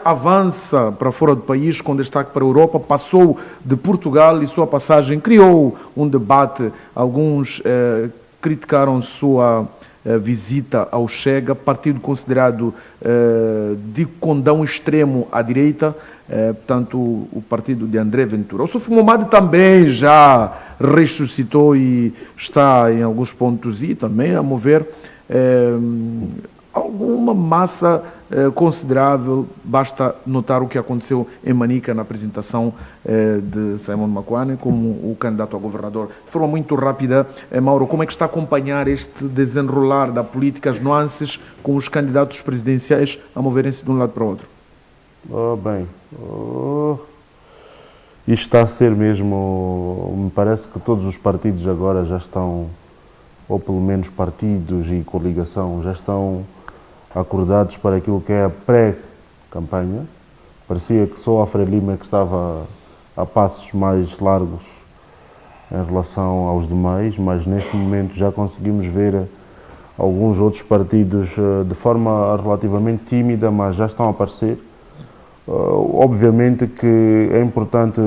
avança para fora do país com destaque para a Europa, passou de Portugal e sua passagem criou um debate. Alguns criticaram sua visita ao Chega, partido considerado de condão extremo à direita, portanto o partido de André Ventura. O Suf Momad também já ressuscitou e está em alguns pontos e também a mover alguma massa considerável. Basta notar o que aconteceu em Manica na apresentação de Simon Makuane como o candidato a governador. De forma muito rápida, Mauro, como é que está a acompanhar este desenrolar da política, as nuances com os candidatos presidenciais a moverem-se de um lado para o outro? Isto está a ser mesmo, me parece que todos os partidos agora já estão, ou pelo menos partidos e coligação, já estão acordados para aquilo que é a pré-campanha. Parecia que só a Frelimo que estava a passos mais largos em relação aos demais, mas neste momento já conseguimos ver alguns outros partidos de forma relativamente tímida, mas já estão a aparecer. Obviamente que é importante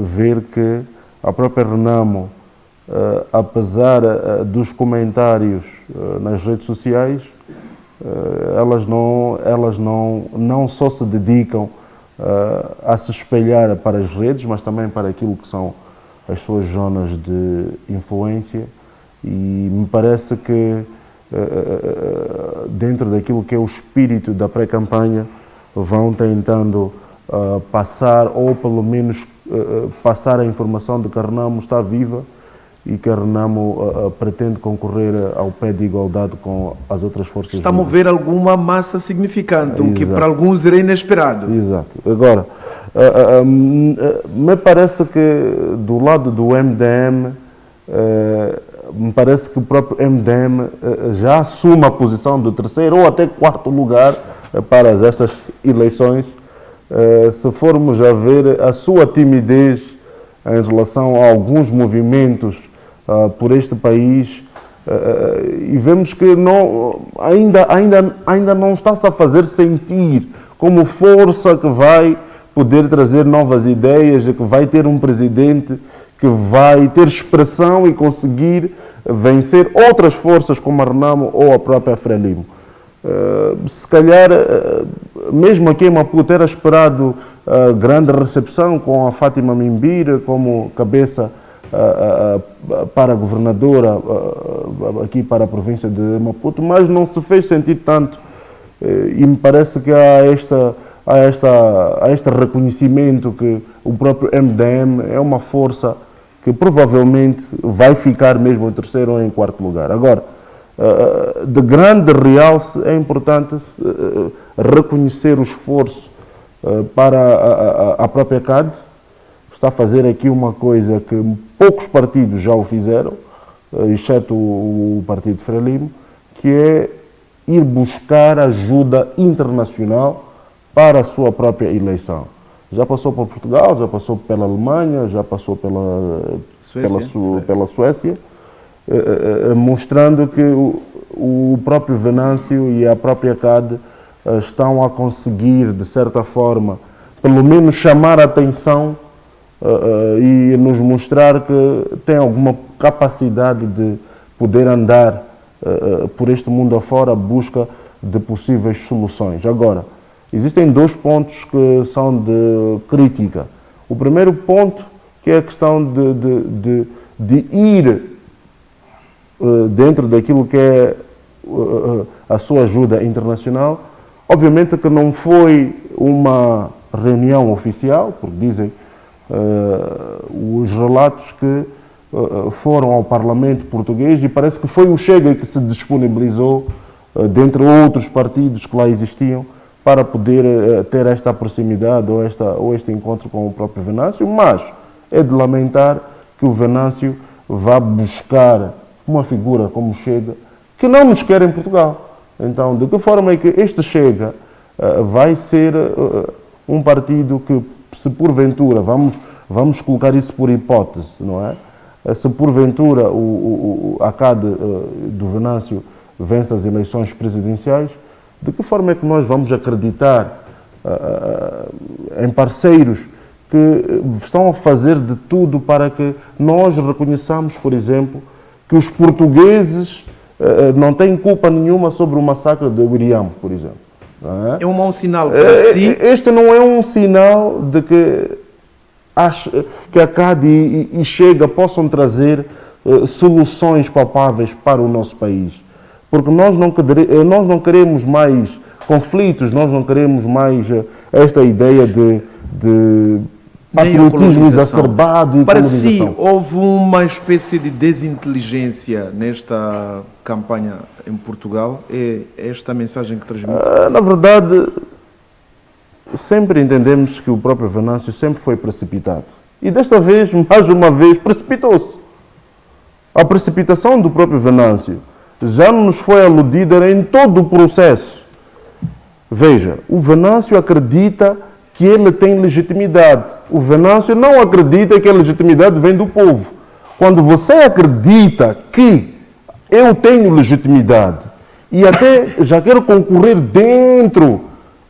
ver que a própria Renamo, apesar dos comentários nas redes sociais, elas não só se dedicam a se espelhar para as redes, mas também para aquilo que são as suas zonas de influência, e me parece que dentro daquilo que é o espírito da pré-campanha vão tentando passar, ou pelo menos passar a informação de que a Renamo está viva e que a Renamo pretende concorrer ao pé de igualdade com as outras forças. Está a mover alguma massa significante, o que para alguns era inesperado. Exato. Agora, me parece que do lado do MDM, me parece que o próprio MDM já assume a posição do terceiro ou até quarto lugar para estas eleições. Se formos a ver a sua timidez em relação a alguns movimentos por este país, e vemos que ainda não está-se a fazer sentir como força que vai poder trazer novas ideias, que vai ter um presidente que vai ter expressão e conseguir vencer outras forças como a Renamo ou a própria Frelimo. Se calhar, mesmo aqui em Maputo, era esperado grande recepção com a Fátima Mimbira como cabeça para a governadora aqui para a província de Maputo, mas não se fez sentir tanto, e me parece que há este reconhecimento que o próprio MDM é uma força que provavelmente vai ficar mesmo em terceiro ou em quarto lugar. Agora, de grande realce, é importante reconhecer o esforço para a própria CAD. Está a fazer aqui uma coisa que poucos partidos já o fizeram, exceto o partido Frelimo, que é ir buscar ajuda internacional para a sua própria eleição. Já passou por Portugal, já passou pela Alemanha, já passou pela Suécia, mostrando que o próprio Venâncio e a própria CAD estão a conseguir, de certa forma, pelo menos chamar a atenção e nos mostrar que tem alguma capacidade de poder andar por este mundo afora à busca de possíveis soluções. Agora, existem dois pontos que são de crítica. O primeiro ponto, que é a questão de ir dentro daquilo que é a sua ajuda internacional. Obviamente que não foi uma reunião oficial, porque dizem os relatos que foram ao Parlamento português, e parece que foi o Chega que se disponibilizou, dentre outros partidos que lá existiam, para poder ter esta proximidade ou este encontro com o próprio Venâncio, mas é de lamentar que o Venâncio vá buscar uma figura como Chega, que não nos quer em Portugal. Então, de que forma é que este Chega vai ser um partido que, se porventura, vamos colocar isso por hipótese, não é? Se porventura a CAD do Venâncio vence as eleições presidenciais, de que forma é que nós vamos acreditar em parceiros que estão a fazer de tudo para que nós reconheçamos, por exemplo, que os portugueses não têm culpa nenhuma sobre o massacre de William, por exemplo. Não é? É um mau sinal para si? Este não é um sinal de que a CAD e Chega possam trazer soluções palpáveis para o nosso país. Porque nós não queremos mais conflitos, nós não queremos mais esta ideia de patriotismo exacerbado e para si, houve uma espécie de desinteligência nesta campanha em Portugal? É esta a mensagem que transmite? Na verdade, sempre entendemos que o próprio Venâncio sempre foi precipitado. E desta vez, mais uma vez, precipitou-se. A precipitação do próprio Venâncio já nos foi aludida em todo o processo. Veja, o Venâncio acredita que ele tem legitimidade. O Venâncio não acredita que a legitimidade vem do povo. Quando você acredita que eu tenho legitimidade e até já quero concorrer dentro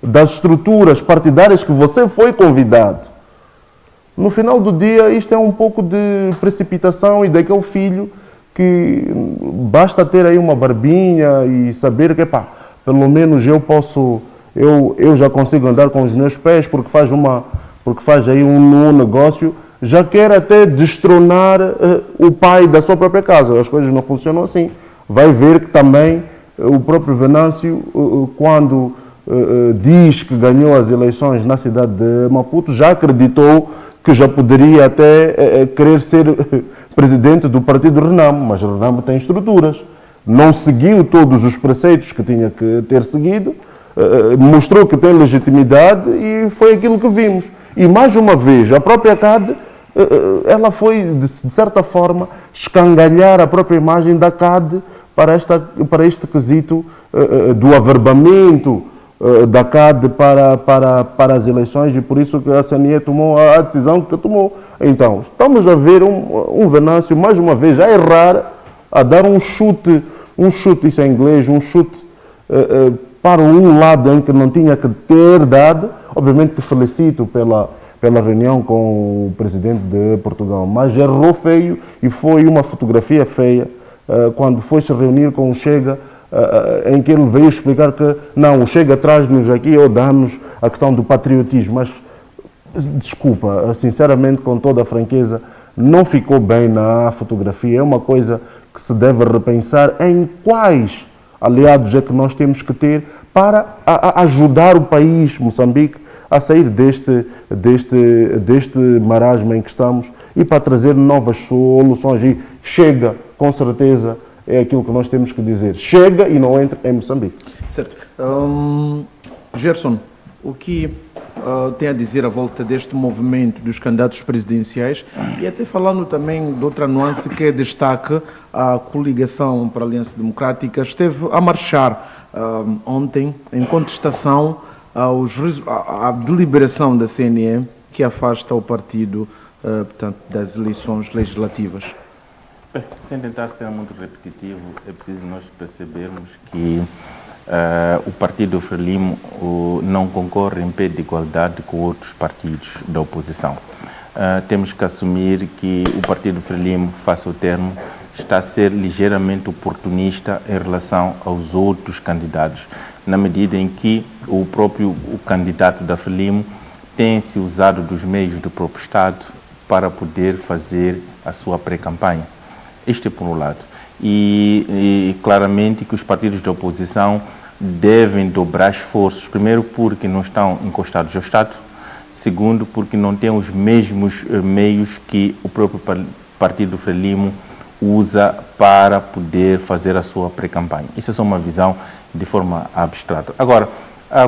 das estruturas partidárias que você foi convidado, no final do dia isto é um pouco de precipitação e daquele filho que basta ter aí uma barbinha e saber que, pá, pelo menos eu já consigo andar com os meus pés porque faz aí um negócio, já quer até destronar o pai da sua própria casa. As coisas não funcionam assim. Vai ver que também o próprio Venâncio, quando diz que ganhou as eleições na cidade de Maputo, já acreditou que já poderia até querer ser presidente do partido Renamo, mas o Renamo tem estruturas. Não seguiu todos os preceitos que tinha que ter seguido, mostrou que tem legitimidade e foi aquilo que vimos. E mais uma vez, a própria CAD, ela foi, de certa forma, escangalhar a própria imagem da CAD para este quesito do averbamento da CAD para as eleições, e por isso que a CNE tomou a decisão que tomou. Então, estamos a ver um Venâncio, mais uma vez, a errar, a dar um chute, isso é inglês, um chute para um lado em que não tinha que ter dado. Obviamente que felicito pela reunião com o presidente de Portugal, mas errou feio e foi uma fotografia feia quando foi se reunir com o Chega, em que ele veio explicar que não, o Chega traz-nos aqui ou dá-nos a questão do patriotismo. Mas, desculpa, sinceramente, com toda a franqueza, não ficou bem na fotografia. É uma coisa que se deve repensar em quais aliados é que nós temos que ter para ajudar o país, Moçambique, a sair deste marasmo em que estamos e para trazer novas soluções. E Chega, com certeza, é aquilo que nós temos que dizer. Chega e não entre em Moçambique. Certo. Gerson, o que tem a dizer à volta deste movimento dos candidatos presidenciais e até falando também de outra nuance que é destaque, a coligação para a Aliança Democrática esteve a marchar ontem em contestação à deliberação da CNE que afasta o partido portanto, das eleições legislativas. Bem, sem tentar ser muito repetitivo, é preciso nós percebermos que o partido Frelimo não concorre em pé de igualdade com outros partidos da oposição. Temos que assumir que o partido Frelimo, face ao termo, está a ser ligeiramente oportunista em relação aos outros candidatos, na medida em que o candidato da Frelimo tem se usado dos meios do próprio Estado para poder fazer a sua pré-campanha. Este é por um lado. E claramente que os partidos da oposição devem dobrar esforços, primeiro porque não estão encostados ao Estado, segundo porque não têm os mesmos meios que o próprio partido Frelimo usa para poder fazer a sua pré-campanha. Isso é só uma visão de forma abstrata. Agora,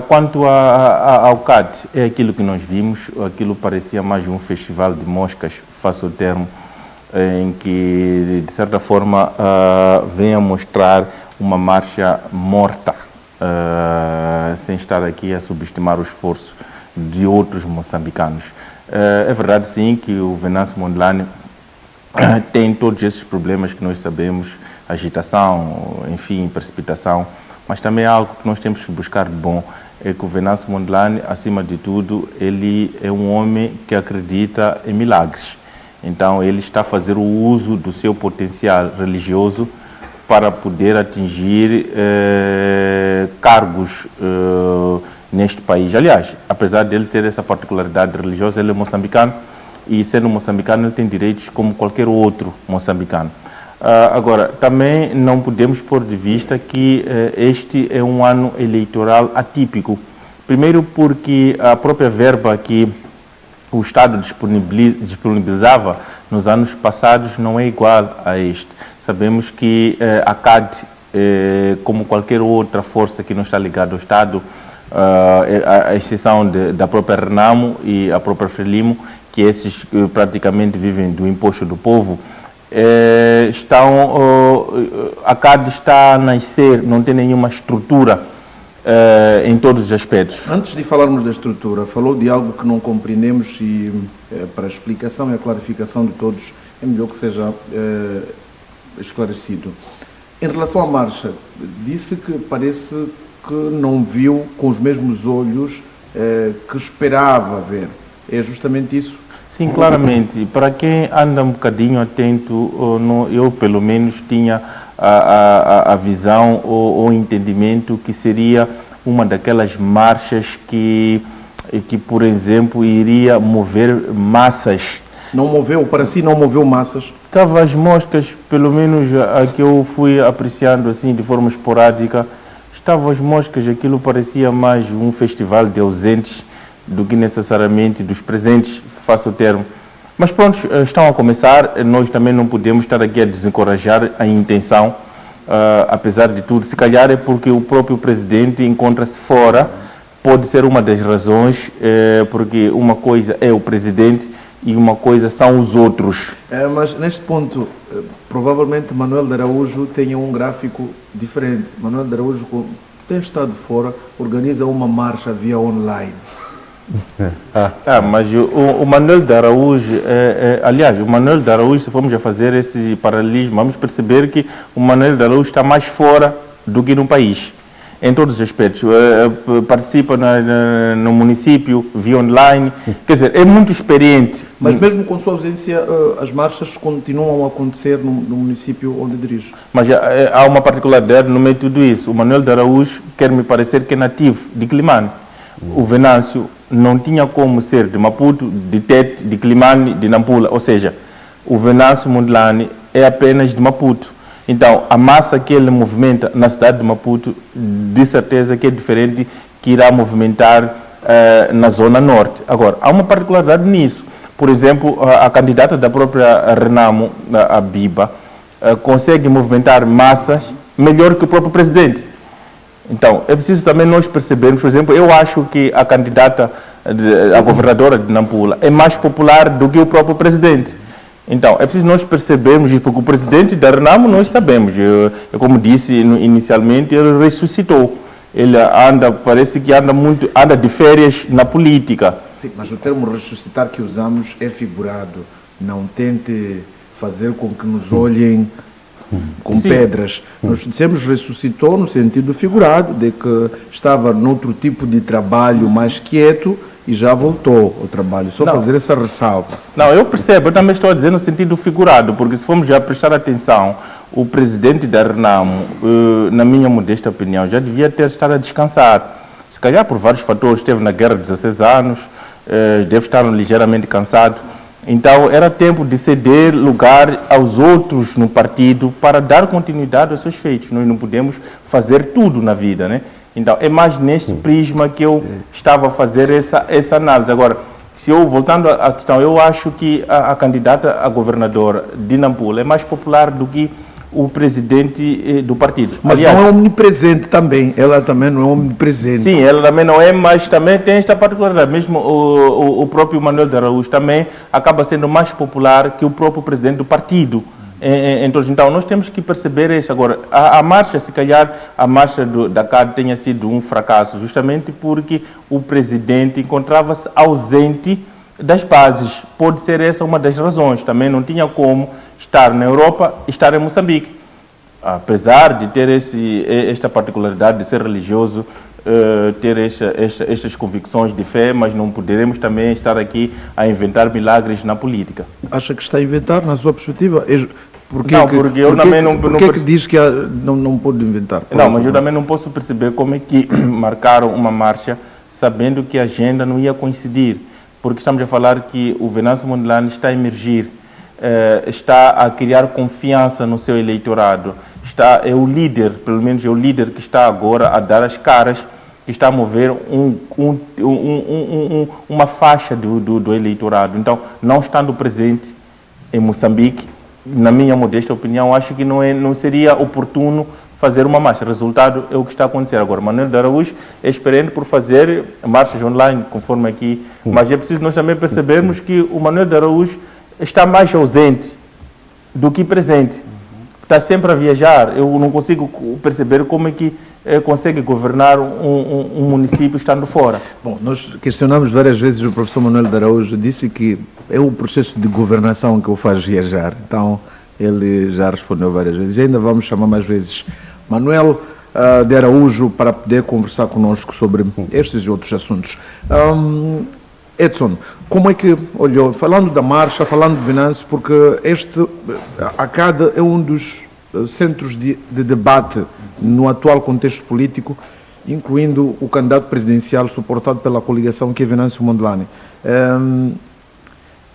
quanto ao CAD, é aquilo que nós vimos, aquilo parecia mais um festival de moscas, face ao termo, em que, de certa forma, vem a mostrar uma marcha morta, sem estar aqui a subestimar o esforço de outros moçambicanos. É verdade, sim, que o Venâncio Mondlane tem todos esses problemas que nós sabemos, agitação, enfim, precipitação, mas também é algo que nós temos que buscar de bom, é que o Venâncio Mondlane, acima de tudo, ele é um homem que acredita em milagres. Então, ele está a fazer o uso do seu potencial religioso para poder atingir cargos neste país. Aliás, apesar de ele ter essa particularidade religiosa, ele é moçambicano e, sendo moçambicano, ele tem direitos como qualquer outro moçambicano. Agora, também não podemos pôr de vista que este é um ano eleitoral atípico. Primeiro porque a própria verba que o Estado disponibilizava nos anos passados não é igual a este. Sabemos que a CAD, como qualquer outra força que não está ligada ao Estado, a exceção da própria Renamo e a própria Frelimo, que esses praticamente vivem do imposto do povo, a CAD está a nascer, não tem nenhuma estrutura em todos os aspectos. Antes de falarmos da estrutura, falou de algo que não compreendemos e para a explicação e a clarificação de todos é melhor que seja esclarecido. Em relação à marcha, disse que parece que não viu com os mesmos olhos que esperava ver. É justamente isso? Sim, claramente. Para quem anda um bocadinho atento, eu pelo menos tinha a visão ou o entendimento que seria uma daquelas marchas que, por exemplo, iria mover massas. Não moveu, para si não moveu massas? Estava as moscas, pelo menos a que eu fui apreciando assim de forma esporádica, estavam as moscas, aquilo parecia mais um festival de ausentes do que necessariamente dos presentes, faço o termo. Mas pronto, estão a começar, nós também não podemos estar aqui a desencorajar a intenção, apesar de tudo. Se calhar é porque o próprio presidente encontra-se fora, pode ser uma das razões, porque uma coisa é o presidente e uma coisa são os outros. Mas neste ponto, provavelmente Manuel de Araújo tenha um gráfico diferente. Manuel de Araújo tem estado fora, organiza uma marcha via online. Mas o Manuel de Araújo, aliás, o Manuel de Araújo, se formos a fazer esse paralelismo, vamos perceber que o Manuel de Araújo está mais fora do que no país, em todos os aspectos. Participa no município, via online, quer dizer, é muito experiente. Mas mesmo com sua ausência, as marchas continuam a acontecer no município onde dirige. Mas há uma particularidade no meio de tudo isso. O Manuel de Araújo quer me parecer que é nativo de Climane. O Venâncio não tinha como ser de Maputo, de Tete, de Climane, de Nampula. Ou seja, o Venâncio Mondlane é apenas de Maputo. Então, a massa que ele movimenta na cidade de Maputo, de certeza que é diferente que irá movimentar na zona norte. Agora, há uma particularidade nisso. Por exemplo, a candidata da própria Renamo, a Biba, consegue movimentar massas melhor que o próprio presidente. Então, é preciso também nós percebermos, por exemplo, eu acho que a candidata, a governadora de Nampula, é mais popular do que o próprio presidente. Então, é preciso nós percebermos isso, porque o presidente da Renamo, nós sabemos, como disse inicialmente, ele ressuscitou. Ele parece que anda de férias na política. Sim, mas o termo ressuscitar que usamos é figurado. Não tente fazer com que nos olhem com Sim. pedras. Nós dissemos ressuscitou no sentido figurado, de que estava noutro tipo de trabalho mais quieto e já voltou ao trabalho. Só fazer essa ressalva. Não, eu percebo, eu também estou a dizer no sentido figurado, porque se formos já prestar atenção, o presidente da Renamo, na minha modesta opinião, já devia ter estado a descansar. Se calhar por vários fatores, esteve na guerra de 16 anos, deve estar ligeiramente cansado. Então, era tempo de ceder lugar aos outros no partido para dar continuidade aos seus feitos. Nós não podemos fazer tudo na vida, né? Então, é mais neste prisma que eu estava a fazer essa análise. Agora, voltando à questão, eu acho que a candidata a governadora de Nampula é mais popular do que o presidente do partido. Mas aliás, não é omnipresente também. Ela também não é omnipresente. Sim, ela também não é, mas também tem esta particularidade. Mesmo o próprio Manuel de Araújo também acaba sendo mais popular que o próprio presidente do partido. Então, nós temos que perceber isso. Agora, a marcha, se calhar, a marcha da CAD tenha sido um fracasso, justamente porque o presidente encontrava-se ausente das bases. Pode ser essa uma das razões. Também não tinha como estar na Europa e estar em Moçambique. Apesar de ter esta particularidade de ser religioso, ter estas convicções de fé, mas não poderemos também estar aqui a inventar milagres na política. Acha que está a inventar, na sua perspectiva? Porque diz que não pode inventar? Não, mas eu também não posso perceber como é que marcaram uma marcha sabendo que a agenda não ia coincidir, porque estamos a falar que o Venâncio Mondlane está a emergir, está a criar confiança no seu eleitorado, é o líder, pelo menos é o líder que está agora a dar as caras, que está a mover uma faixa do eleitorado. Então, não estando presente em Moçambique, na minha modesta opinião, acho que não seria oportuno fazer uma marcha. O resultado é o que está a acontecer agora. Manuel de Araújo é experiente por fazer marchas online, conforme aqui, mas é preciso nós também percebermos que o Manuel de Araújo está mais ausente do que presente. Está sempre a viajar. Eu não consigo perceber como é que consegue governar um município estando fora. Bom, nós questionamos várias vezes o professor Manuel de Araújo, disse que é o processo de governação que o faz viajar. Então, ele já respondeu várias vezes. E ainda vamos chamar mais vezes Manuel de Araújo para poder conversar conosco sobre estes e outros assuntos. Edson, como é que olhou, falando da marcha, falando de Venâncio, porque a CAD é um dos centros de debate no atual contexto político, incluindo o candidato presidencial suportado pela coligação que é Venâncio Mondlane.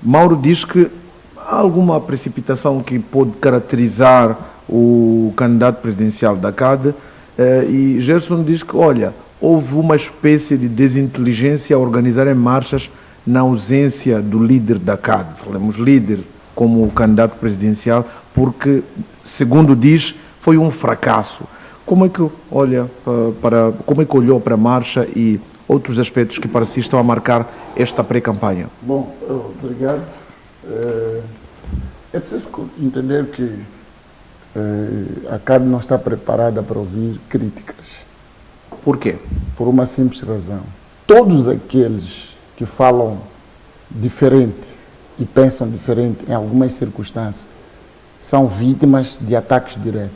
Mauro diz que há alguma precipitação que pode caracterizar o candidato presidencial da CAD, e Gerson diz que, olha, houve uma espécie de desinteligência a organizar em marchas na ausência do líder da CAD. Falamos líder como o candidato presidencial, porque, segundo diz, foi um fracasso. Como é que olhou para a marcha e outros aspectos que para si estão a marcar esta pré-campanha? Bom, obrigado. É preciso entender que a CAD não está preparada para ouvir críticas. Por quê? Por uma simples razão. Todos aqueles que falam diferente e pensam diferente em algumas circunstâncias são vítimas de ataques diretos.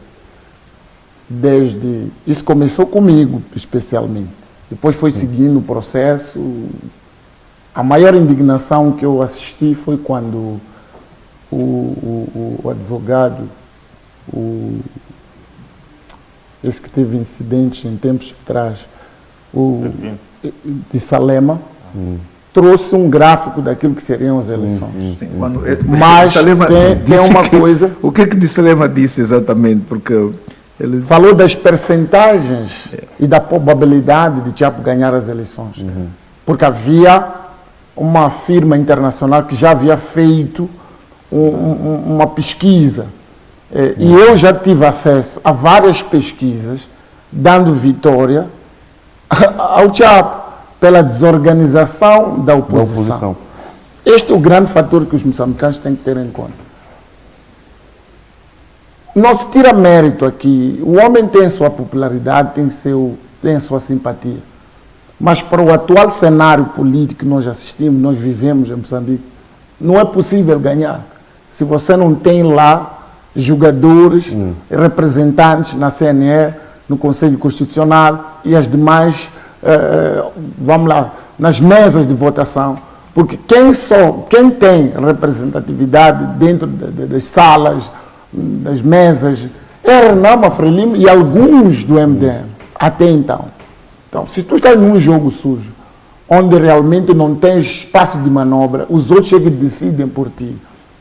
Isso começou comigo, especialmente. Depois foi seguindo o processo. A maior indignação que eu assisti foi quando o advogado, esse que teve incidentes em tempos atrás, de Salema, trouxe um gráfico daquilo que seriam as eleições. Sim, mas tem uma coisa... O que de Salema disse exatamente? Porque ele falou das percentagens e da probabilidade de Tchapo ganhar as eleições. Porque havia uma firma internacional que já havia feito uma pesquisa. E eu já tive acesso a várias pesquisas dando vitória ao Tchapo pela desorganização da oposição. Este é o grande fator que os moçambicanos têm que ter em conta. Não se tira mérito aqui. O homem tem a sua popularidade, tem a sua simpatia. Mas para o atual cenário político que nós assistimos, nós vivemos em Moçambique, não é possível ganhar. Se você não tem lá jogadores, representantes na CNE, no Conselho Constitucional e as demais, vamos lá, nas mesas de votação. Porque quem tem representatividade dentro das salas, das mesas, é Renama Frelimo e alguns do MDM, até então. Então, se tu estás num jogo sujo, onde realmente não tens espaço de manobra, os outros chegam e decidem por ti,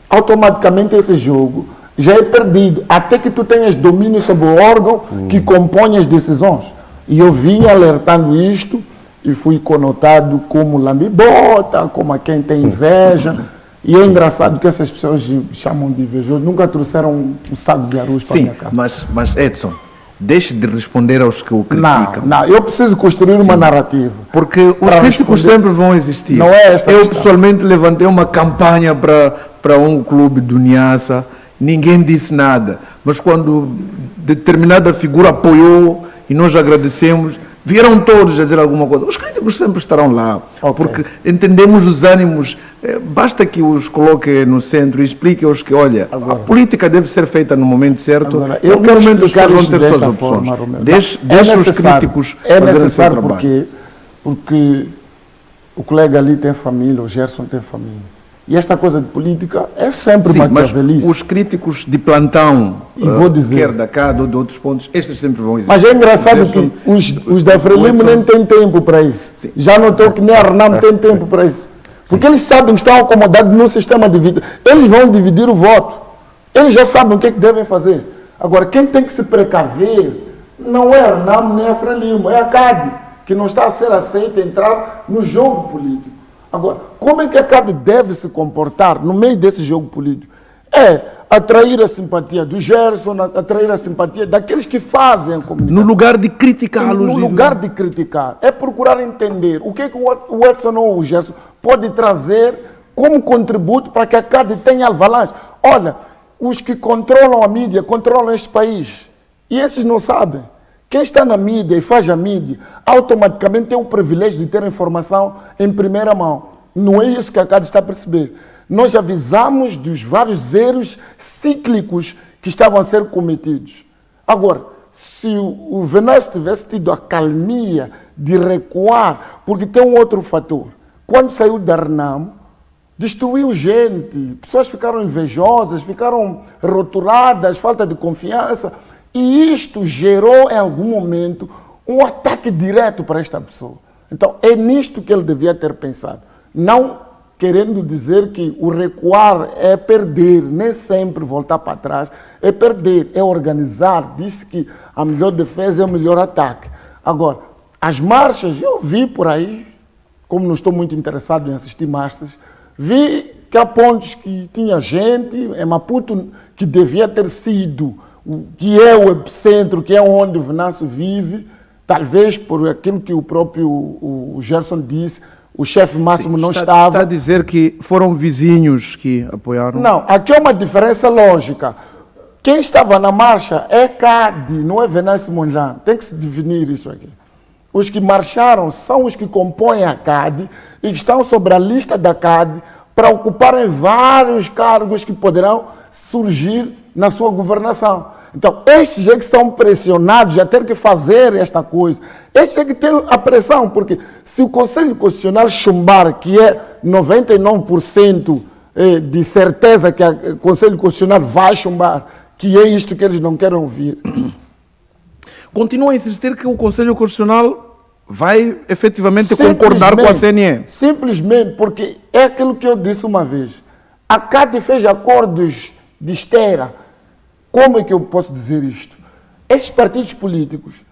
automaticamente esse jogo já é perdido, até que tu tenhas domínio sobre o órgão que compõe as decisões. E eu vinha alertando isto e fui conotado como lambibota, como a quem tem inveja. E é engraçado que essas pessoas chamam de invejoso, nunca trouxeram um saco de arroz para minha casa. Mas Edson, deixe de responder aos que o criticam. Não, eu preciso construir uma narrativa. Porque os críticos sempre vão existir. Não é esta Eu questão. pessoalmente levantei uma campanha para um clube do Niassa, ninguém disse nada. Mas quando determinada figura apoiou e nós agradecemos, vieram todos a dizer alguma coisa. Os críticos sempre estarão lá, porque entendemos os ânimos. Basta que os coloque no centro e explique-os que, olha, a política deve ser feita no momento certo. Agora, eu quero momento as explicar pessoas isso vão ter suas desta opções. forma, Romeu. Deixe os críticos é fazerem o seu necessário trabalho. porque o colega ali tem família, o Gerson tem família. E esta coisa de política é sempre Sim, mas maquiavelice. os críticos de plantão, E vou dizer- quer da cá, de outros pontos, estes sempre vão existir. Mas é engraçado Gerson, que os da Frelimo Edson- nem têm tempo para isso. Sim. Já notou que nem a Renam tem tempo para isso. Porque eles sabem que estão acomodados no sistema de vida. Eles vão dividir o voto. Eles já sabem o que é que devem fazer. Agora, quem tem que se precaver não é a Renam nem a Frelimo, é a CAD, que não está a ser aceita entrar no jogo político. Agora, como é que a CAD deve se comportar no meio desse jogo político? É atrair a simpatia do Gerson, atrair a simpatia daqueles que fazem a comunicação. no lugar de criticá-los. No lugar de criticar, é procurar entender o que é que o Edson ou o Gerson pode trazer como contributo para que a CAD tenha alvalade. Olha, os que controlam a mídia, controlam este país. E esses não sabem. Quem está na mídia e faz a mídia, automaticamente tem o privilégio de ter a informação em primeira mão. Não é isso que a CAD está a perceber. Nós avisamos dos vários erros cíclicos que estavam a ser cometidos. Agora, se o Venâncio tivesse tido a calmia de recuar, porque tem um outro fator. Quando saiu da Renam, destruiu gente, pessoas ficaram invejosas, ficaram rotuladas, falta de confiança. E isto gerou, em algum momento, um ataque direto para esta pessoa. Então, é nisto que ele devia ter pensado. Não querendo dizer que o recuar é perder, nem sempre voltar para trás é perder, é organizar. Disse que a melhor defesa é o melhor ataque. Agora, as marchas, eu vi por aí, como não estou muito interessado em assistir marchas, vi que há pontos que tinha gente, em Maputo, que devia ter sido, que é o epicentro, que é onde o Venâncio vive, talvez por aquilo que o próprio o Gerson disse, o chefe máximo não estava. Está a dizer que foram vizinhos que apoiaram? Não, aqui é uma diferença lógica. Quem estava na marcha é CAD, não é Venâncio Mondlane. Tem que se definir isso aqui. Os que marcharam são os que compõem a CAD e que estão sobre a lista da CAD para ocuparem vários cargos que poderão surgir na sua governação. Então, estes é que são pressionados a ter que fazer esta coisa. Estes é que têm a pressão, porque se o Conselho Constitucional chumbar, que é 99% de certeza que o Conselho Constitucional vai chumbar, que é isto que eles não querem ouvir. Continua a insistir que o Conselho Constitucional vai efetivamente concordar com a CNE. Simplesmente porque é aquilo que eu disse uma vez. A CAD fez acordos de esteira. Como é que eu posso dizer isto? Esses partidos políticos,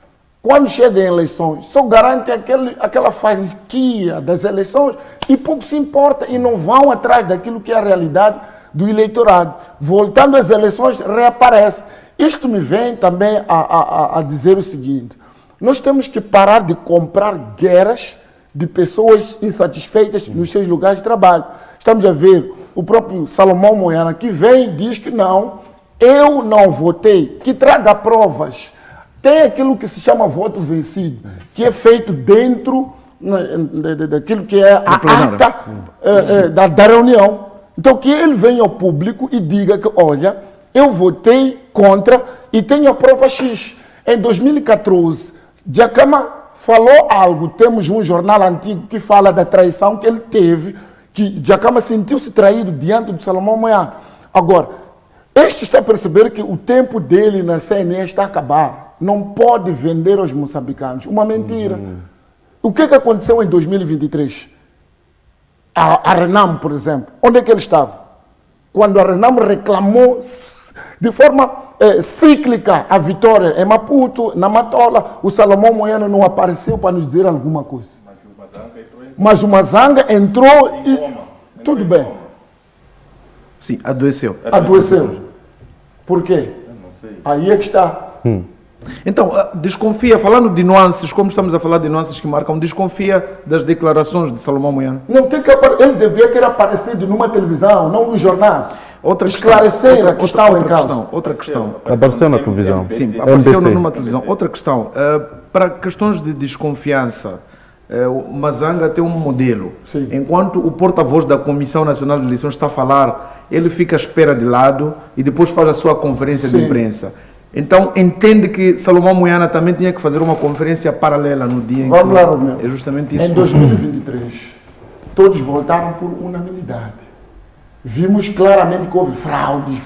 quando chegam em eleições, só garantem aquela fatia das eleições e pouco se importa e não vão atrás daquilo que é a realidade do eleitorado. Voltando às eleições, reaparece. Isto me vem também a dizer o seguinte: nós temos que parar de comprar guerras de pessoas insatisfeitas nos seus lugares de trabalho. Estamos a ver o próprio Salomão Moiana, que vem e diz que não, eu não votei, que traga provas. Tem aquilo que se chama voto vencido, que é feito dentro daquilo que é a ata da reunião. Então, que ele venha ao público e diga que, olha, eu votei contra e tenho a prova X. Em 2014, Djakama falou algo. Temos um jornal antigo que fala da traição que ele teve, que Djakama sentiu-se traído diante do Salomão Moiana. Agora, este está a perceber que o tempo dele na CNE está a acabar. Não pode vender aos moçambicanos. Uma mentira. O que aconteceu em 2023? A Renam, por exemplo. Onde é que ele estava? Quando a Renam reclamou de forma cíclica a vitória em Maputo, na Matola, o Salomão Moiana não apareceu para nos dizer alguma coisa. Mas o Mazanga entrou e... Tudo bem. Sim, adoeceu. Adoeceu. Por quê? Aí é que está. Então, desconfia, falando de nuances, como estamos a falar de nuances que marcam, desconfia das declarações de Salomão Moiana? Não tem que ele devia ter aparecido numa televisão, não no jornal. Outra esclarecer a questão em causa. Outra questão. Apareceu na televisão. Sim, apareceu numa televisão. Outra questão. para questões de desconfiança, o Mazanga tem um modelo. Sim. Enquanto o porta-voz da Comissão Nacional de Eleições está a falar, ele fica à espera de lado e depois faz a sua conferência de Sim. imprensa. Então, entende que Salomão Moiana também tinha que fazer uma conferência paralela no dia em Vamos que... lá, Romeu. É justamente isso. Em 2023, todos votaram por unanimidade. Vimos claramente que houve fraudes,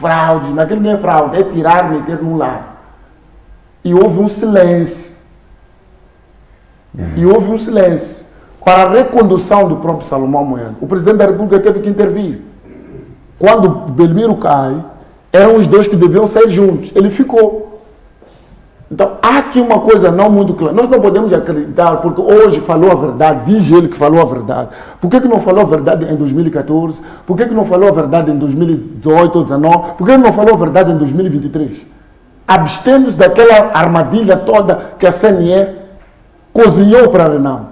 mas aquilo não é fraude, é tirar, meter no lar. E houve um silêncio. Para a recondução do próprio Salomão Moiana, o Presidente da República teve que intervir. Quando Belmiro cai, eram os dois que deviam sair juntos. Ele ficou. Então, há aqui uma coisa não muito clara. Nós não podemos acreditar, porque hoje falou a verdade, diz ele que falou a verdade. Por que não falou a verdade em 2014? Por que não falou a verdade em 2018 ou 2019? Por que não falou a verdade em 2023? Abstendo-se daquela armadilha toda que a CNE cozinhou para a Renamo.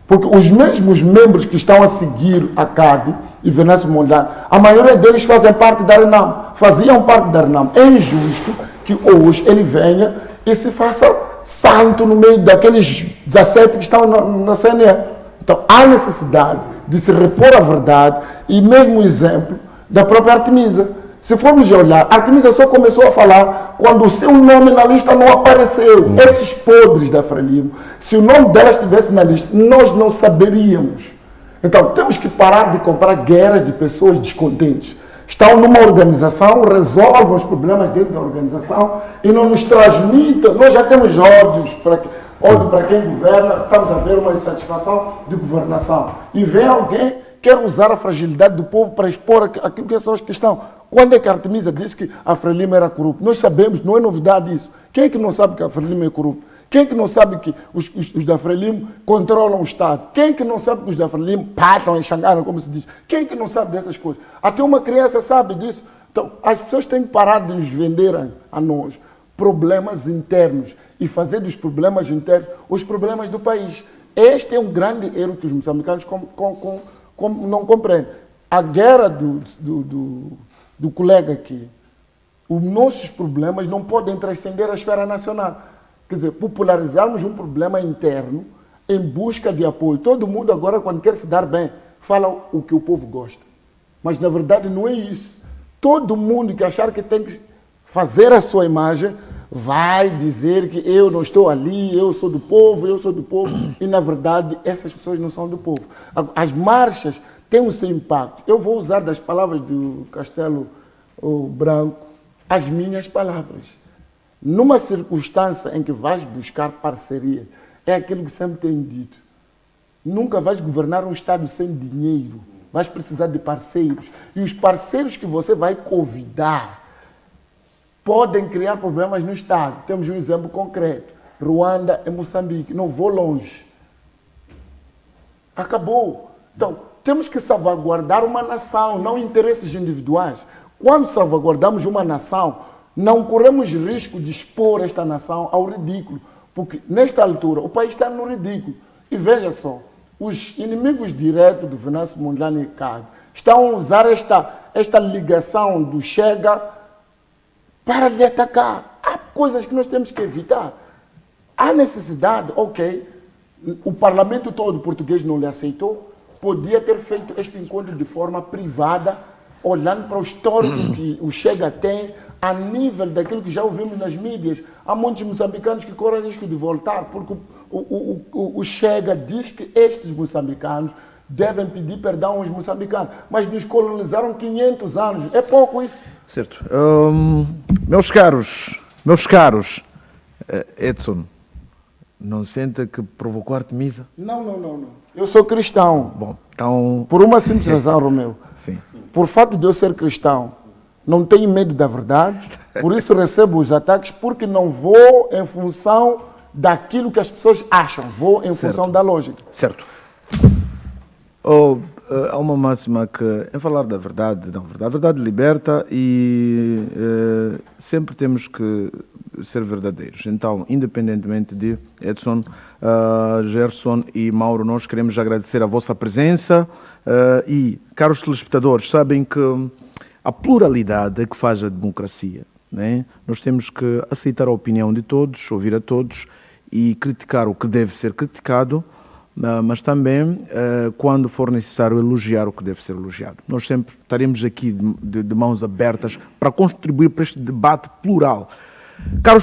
Porque os mesmos membros que estão a seguir a CAD e Venâncio Mondlane, a maioria deles fazem parte da Renamo, faziam parte da Renamo. É injusto que hoje ele venha e se faça santo no meio daqueles 17 que estão na CNE. Então, há necessidade de se repor a verdade e mesmo o exemplo da própria Artemisa. Se formos olhar, a Artemisa só começou a falar quando o seu nome na lista não apareceu. Esses podres da Frelimo, se o nome dela estivesse na lista, nós não saberíamos. Então, temos que parar de comprar guerras de pessoas descontentes. Estão numa organização, resolvam os problemas dentro da organização e não nos transmitam. Nós já temos ódio para quem governa, estamos a ver uma insatisfação de governação. E vem alguém que quer usar a fragilidade do povo para expor aquilo que são as questões. Quando é que a Artemisa disse que a Frelimo era corrupta? Nós sabemos, não é novidade isso. Quem é que não sabe que a Frelimo é corrupta? Quem é que não sabe que os da Frelimo controlam o Estado? Quem é que não sabe que os da Frelimo passam em Xangana, como se diz? Quem é que não sabe dessas coisas? Até uma criança sabe disso. Então, as pessoas têm que parar de nos venderem a nós problemas internos e fazer dos problemas internos os problemas do país. Este é um grande erro que os moçambicanos não compreendem. A guerra do colega aqui, os nossos problemas não podem transcender a esfera nacional. Quer dizer, popularizarmos um problema interno em busca de apoio. Todo mundo agora, quando quer se dar bem, fala o que o povo gosta. Mas, na verdade, não é isso. Todo mundo que achar que tem que fazer a sua imagem vai dizer que eu não estou ali, eu sou do povo. E, na verdade, essas pessoas não são do povo. As marchas têm o seu impacto. Eu vou usar das palavras do Castelo Branco as minhas palavras. Numa circunstância em que vais buscar parceria, é aquilo que sempre tenho dito. Nunca vais governar um Estado sem dinheiro. Vais precisar de parceiros. E os parceiros que você vai convidar podem criar problemas no Estado. Temos um exemplo concreto. Ruanda e Moçambique. Não vou longe. Acabou. Então, temos que salvaguardar uma nação, não interesses individuais. Quando salvaguardamos uma nação, não corremos risco de expor esta nação ao ridículo, porque nesta altura o país está no ridículo. E veja só, os inimigos diretos do Venâncio Mondlane e CAD estão a usar esta ligação do Chega para lhe atacar. Há coisas que nós temos que evitar. Há necessidade, ok, o parlamento todo português não lhe aceitou, podia ter feito este encontro de forma privada, olhando para o histórico que o Chega tem, a nível daquilo que já ouvimos nas mídias. Há muitos moçambicanos que correm risco de voltar, porque o Chega diz que estes moçambicanos devem pedir perdão aos moçambicanos. Mas nos colonizaram 500 anos. É pouco isso. Certo. Meus caros, Edson, não sente que provocou Artemisa? Não. Eu sou cristão. Bom, então... Por uma simples razão, Romeu. Sim. Por fato de eu ser cristão, não tenho medo da verdade, por isso recebo os ataques, porque não vou em função daquilo que as pessoas acham, vou em função da lógica. Certo. Há uma máxima que, em falar da verdade, a verdade liberta e sempre temos que ser verdadeiros. Então, independentemente de Edson, Gerson e Mauro, nós queremos agradecer a vossa presença e, caros telespectadores, sabem que a pluralidade é que faz a democracia, né? Nós temos que aceitar a opinião de todos, ouvir a todos e criticar o que deve ser criticado, mas também, quando for necessário, elogiar o que deve ser elogiado. Nós sempre estaremos aqui de mãos abertas para contribuir para este debate plural. Carlos